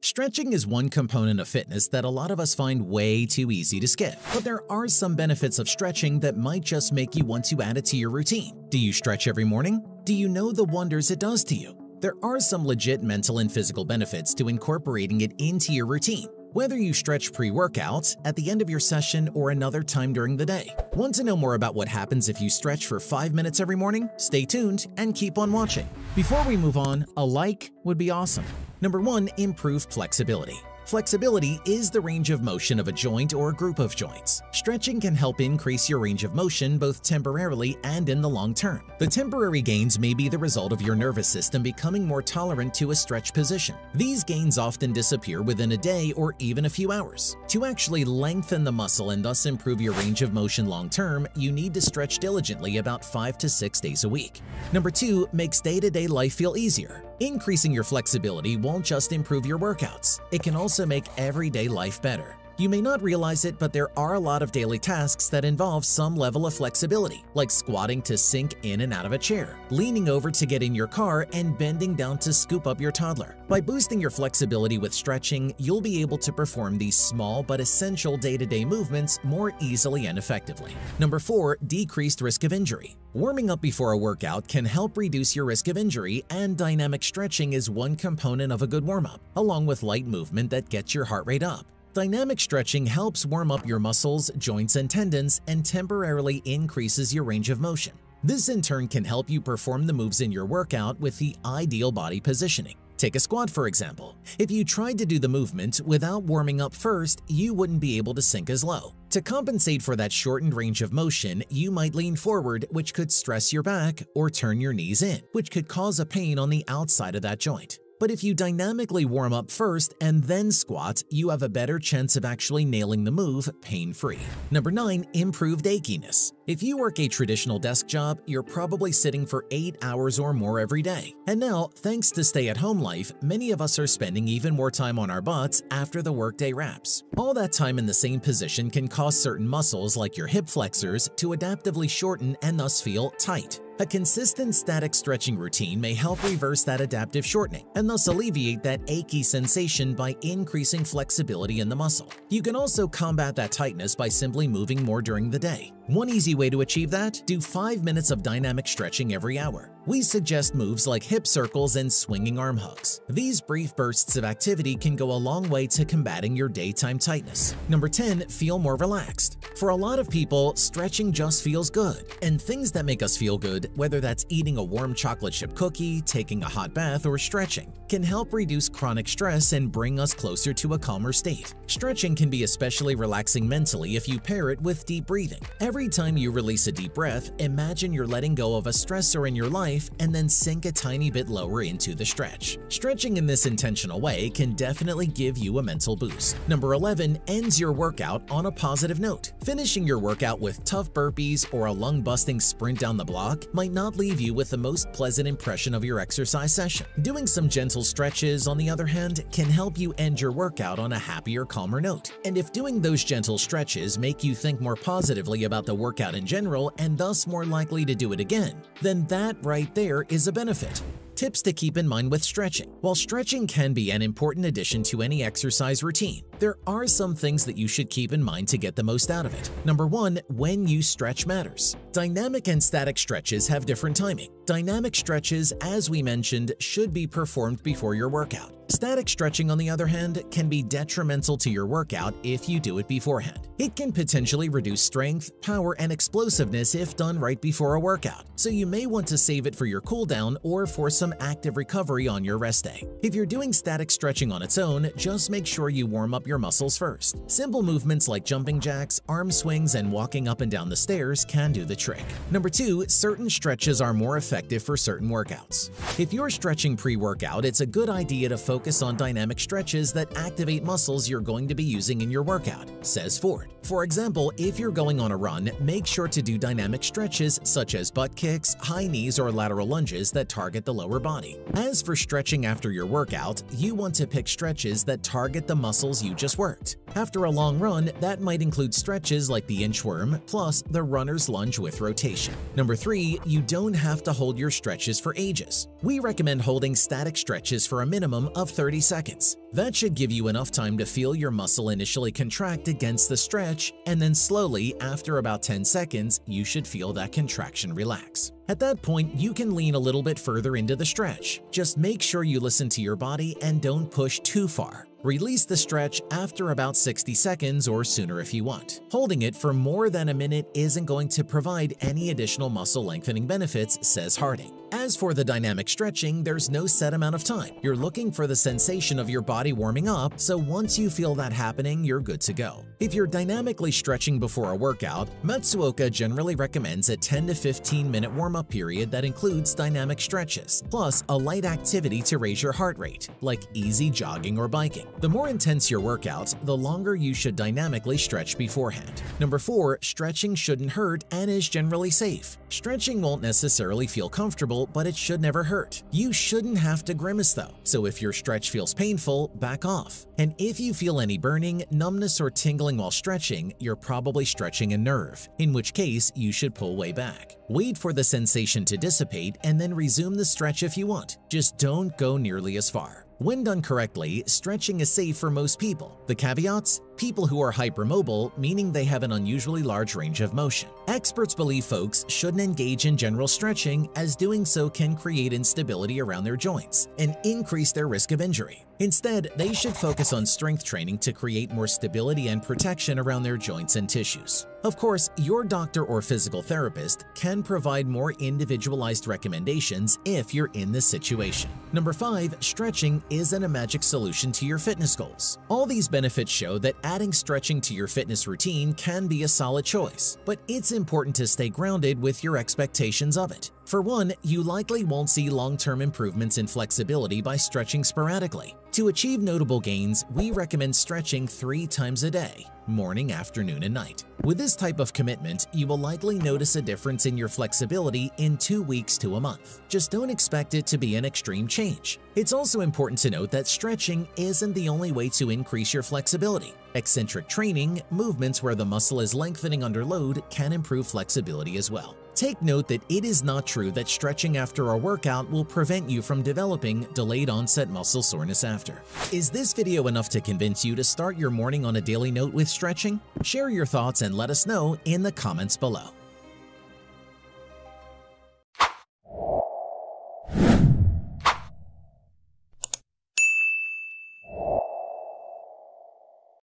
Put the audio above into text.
Stretching is one component of fitness that a lot of us find way too easy to skip. But there are some benefits of stretching that might just make you want to add it to your routine. Do you stretch every morning? Do you know the wonders it does to you? There are some legit mental and physical benefits to incorporating it into your routine, whether you stretch pre-workout, at the end of your session, or another time during the day. Want to know more about what happens if you stretch for 5 minutes every morning? Stay tuned and keep on watching. Before we move on, a like would be awesome. Number 1. Improved flexibility. Flexibility is the range of motion of a joint or group of joints. Stretching can help increase your range of motion both temporarily and in the long term. The temporary gains may be the result of your nervous system becoming more tolerant to a stretch position. These gains often disappear within a day or even a few hours. To actually lengthen the muscle and thus improve your range of motion long term, you need to stretch diligently about 5 to 6 days a week. Number 2. Makes day-to-day life feel easier. Increasing your flexibility won't just improve your workouts, it can also make everyday life better. You may not realize it, but there are a lot of daily tasks that involve some level of flexibility, like squatting to sink in and out of a chair, leaning over to get in your car, and bending down to scoop up your toddler. By boosting your flexibility with stretching, you'll be able to perform these small but essential day-to-day movements more easily and effectively. Number 4. Decreased risk of injury. Warming up before a workout can help reduce your risk of injury, and dynamic stretching is one component of a good warm-up, along with light movement that gets your heart rate up. Dynamic stretching helps warm up your muscles, joints, and tendons and temporarily increases your range of motion. This in turn can help you perform the moves in your workout with the ideal body positioning. Take a squat, for example. If you tried to do the movement without warming up first, you wouldn't be able to sink as low. To compensate for that shortened range of motion, you might lean forward, which could stress your back, or turn your knees in, which could cause a pain on the outside of that joint. But if you dynamically warm up first and then squat, you have a better chance of actually nailing the move pain-free. Number 9. Improved achiness. If you work a traditional desk job, you're probably sitting for 8 hours or more every day. And now, thanks to stay-at-home life, many of us are spending even more time on our butts after the workday wraps. All that time in the same position can cause certain muscles like your hip flexors to adaptively shorten and thus feel tight. A consistent static stretching routine may help reverse that adaptive shortening and thus alleviate that achy sensation by increasing flexibility in the muscle. You can also combat that tightness by simply moving more during the day. One easy way to achieve that? Do 5 minutes of dynamic stretching every hour. We suggest moves like hip circles and swinging arm hugs. These brief bursts of activity can go a long way to combating your daytime tightness. Number 10. Feel more relaxed. For a lot of people, stretching just feels good, and things that make us feel good, whether that's eating a warm chocolate chip cookie, taking a hot bath, or stretching, can help reduce chronic stress and bring us closer to a calmer state. Stretching can be especially relaxing mentally if you pair it with deep breathing. Every time you release a deep breath, imagine you're letting go of a stressor in your life and then sink a tiny bit lower into the stretch. Stretching in this intentional way can definitely give you a mental boost. Number 11. Ends your workout on a positive note. Finishing your workout with tough burpees or a lung-busting sprint down the block might not leave you with the most pleasant impression of your exercise session. Doing some gentle stretches, on the other hand, can help you end your workout on a happier, calmer note. And if doing those gentle stretches make you think more positively about the workout in general and thus more likely to do it again, then that right there is a benefit. Tips to keep in mind with stretching. While stretching can be an important addition to any exercise routine, there are some things that you should keep in mind to get the most out of it. Number 1. When you stretch matters. Dynamic and static stretches have different timing. Dynamic stretches, as we mentioned, should be performed before your workout. Static stretching, on the other hand, can be detrimental to your workout if you do it beforehand. It can potentially reduce strength, power, and explosiveness if done right before a workout, so you may want to save it for your cooldown or for some active recovery on your rest day. If you're doing static stretching on its own, just make sure you warm up your muscles first. Simple movements like jumping jacks, arm swings, and walking up and down the stairs can do the trick. Number 2. Certain stretches are more effective for certain workouts. If you're stretching pre-workout, it's a good idea to focus on dynamic stretches that activate muscles you're going to be using in your workout, says Ford. For example, if you're going on a run, make sure to do dynamic stretches such as butt kicks, high knees, or lateral lunges that target the lower body. As for stretching after your workout, you want to pick stretches that target the muscles you just worked. After a long run, that might include stretches like the inchworm plus the runner's lunge with rotation. Number 3, you don't have to hold your stretches for ages. We recommend holding static stretches for a minimum of 30 seconds. That should give you enough time to feel your muscle initially contract against the stretch, and then slowly, after about 10 seconds, you should feel that contraction relax. At that point, you can lean a little bit further into the stretch. Just make sure you listen to your body and don't push too far. Release the stretch after about 60 seconds or sooner if you want. Holding it for more than a minute isn't going to provide any additional muscle lengthening benefits, says Harding. As for the dynamic stretching, there's no set amount of time. You're looking for the sensation of your body warming up, so once you feel that happening, you're good to go. If you're dynamically stretching before a workout, Matsuoka generally recommends a 10 to 15 minute warm-up period that includes dynamic stretches, plus a light activity to raise your heart rate, like easy jogging or biking. The more intense your workouts, the longer you should dynamically stretch beforehand. Number 4, stretching shouldn't hurt and is generally safe. Stretching won't necessarily feel comfortable, but it should never hurt. You shouldn't have to grimace though, so if your stretch feels painful, back off. And if you feel any burning, numbness, or tingling while stretching, you're probably stretching a nerve, in which case you should pull way back. Wait for the sensation to dissipate and then resume the stretch if you want. Just don't go nearly as far. When done correctly, stretching is safe for most people. The caveats? People who are hypermobile, meaning they have an unusually large range of motion. Experts believe folks shouldn't engage in general stretching, as doing so can create instability around their joints and increase their risk of injury. Instead, they should focus on strength training to create more stability and protection around their joints and tissues. Of course, your doctor or physical therapist can provide more individualized recommendations if you're in this situation. Number 5, stretching isn't a magic solution to your fitness goals. All these benefits show that adding stretching to your fitness routine can be a solid choice, but it's important to stay grounded with your expectations of it. For one, you likely won't see long-term improvements in flexibility by stretching sporadically. To achieve notable gains, we recommend stretching 3 times a day, morning, afternoon, and night. With this type of commitment, you will likely notice a difference in your flexibility in 2 weeks to a month. Just don't expect it to be an extreme change. It's also important to note that stretching isn't the only way to increase your flexibility. Eccentric training, movements where the muscle is lengthening under load, can improve flexibility as well. Take note that it is not true that stretching after a workout will prevent you from developing delayed onset muscle soreness after. Is this video enough to convince you to start your morning on a daily note with stretching? Share your thoughts and let us know in the comments below.